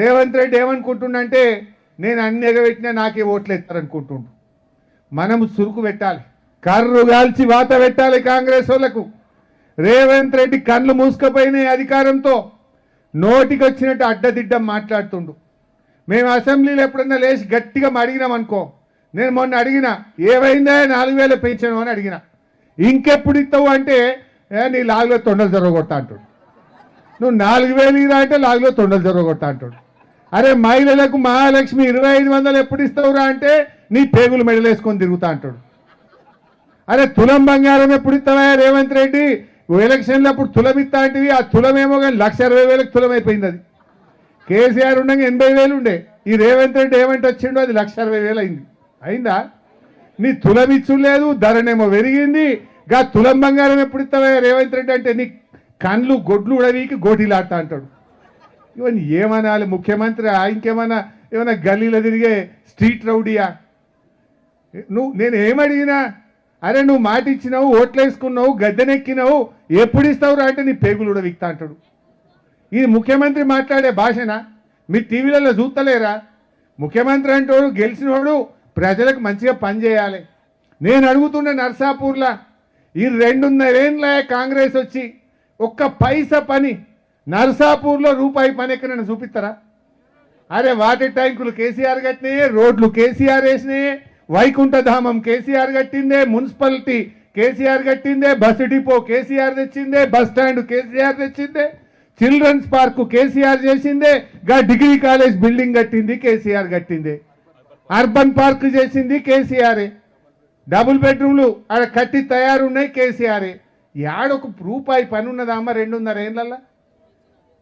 రేవంత్ రెడ్డి ఏమనుకుంటుండంటే నేను అన్ని ఎగబెట్టినా నాకే ఓట్లు ఎత్తారనుకుంటుండు. మనం సురుకు పెట్టాలి, కర్రు గాల్చి వాత పెట్టాలి కాంగ్రెస్ వాళ్ళకు. రేవంత్ రెడ్డి కళ్ళు మూసుకుపోయినాయి అధికారంతో, నోటికి వచ్చినట్టు అడ్డదిడ్డం మాట్లాడుతుండు. మేము అసెంబ్లీలో ఎప్పుడన్నా లేచి గట్టిగా అడిగినాం అనుకో, నేను మొన్న అడిగిన ఏమైందా 4000 పెంచాను అని అడిగిన, ఇంకెప్పుడు ఇస్తావు అంటే నీ లాగులో తొండలు జరగొడతా అంటాడు. నువ్వు 4000 ఇరా అంటే లాగులో తొండలు జరగొడతా అంటాడు. అరే మహిళలకు మహాలక్ష్మి 2500 ఎప్పుడు ఇస్తావురా అంటే నీ పేగులు మెడలేసుకొని తిరుగుతా అంటాడు. అరే తులం బంగారం ఎప్పుడు ఇస్తావా రేవంత్ రెడ్డి? ఎలక్షన్లు అప్పుడు తులం ఇస్తా అంటివి, ఆ తులమేమో కానీ 1,60,000కి తులం అయిపోయింది. అది కేసీఆర్ ఉండగా 80,000 ఉండే, ఈ రేవంత్ రెడ్డి ఏమంటే వచ్చిండో అది 1,60,000 అయింది. అయిందా? నీ తులం ఇచ్చు లేదు, ధరనేమో పెరిగింది. గా తులం బంగారం ఎప్పుడు ఇస్తావా రేవంత్ రెడ్డి అంటే నీ కళ్ళు గొడ్లు ఉడవీకి గోటీలాడతా అంటాడు. ఇవన్నీ ఏమనాలి? ముఖ్యమంత్రి ఇంకేమన్నా ఏమన్నా గల్లీలో తిరిగే స్ట్రీట్ రౌడీయా? నేను ఏమడిగినా అరే నువ్వు మాట ఇచ్చినావు, ఓట్లేసుకున్నావు, గద్దెనెక్కినావు, ఎప్పుడు ఇస్తావురా అంటే నీ పేగులు కూడా విక్తా అంటాడు. ఇది ముఖ్యమంత్రి మాట్లాడే భాషనా? మీ టీవీలలో చూస్తలేరా? ముఖ్యమంత్రి అంటాడు గెలిచినోడు ప్రజలకు మంచిగా పనిచేయాలి. నేను అడుగుతున్న నర్సాపూర్లో ఈ 2.5 ఏళ్ళ కాంగ్రెస్ వచ్చి ఒక్క పైసా పని నర్సాపూర్లో రూపాయి పని ఎక్కడైనా చూపిస్తారా? అరే వాటర్ ట్యాంకులు కేసీఆర్ కట్టినాయే, రోడ్లు కేసీఆర్ వేసినాయే, వైకుంఠధామం కేసీఆర్ కట్టిందే, మున్సిపాలిటీ కేసీఆర్ కట్టిందే, బస్సు డిపో కేసీఆర్ తెచ్చిందే, బస్ స్టాండ్ కేసీఆర్ తెచ్చిందే, చిల్డ్రన్స్ పార్క్ కేసీఆర్ చేసిందే, గా డిగ్రీ కాలేజ్ బిల్డింగ్ కట్టింది కేసీఆర్ కట్టిందే, అర్బన్ పార్క్ చేసింది కేసీఆరే, డబుల్ బెడ్రూమ్లు ఆడ కట్టి తయారున్నాయి కేసీఆరే. యాడొక రూపాయి పని ఉన్నదామా 2.5 ఏళ్ళల్లో?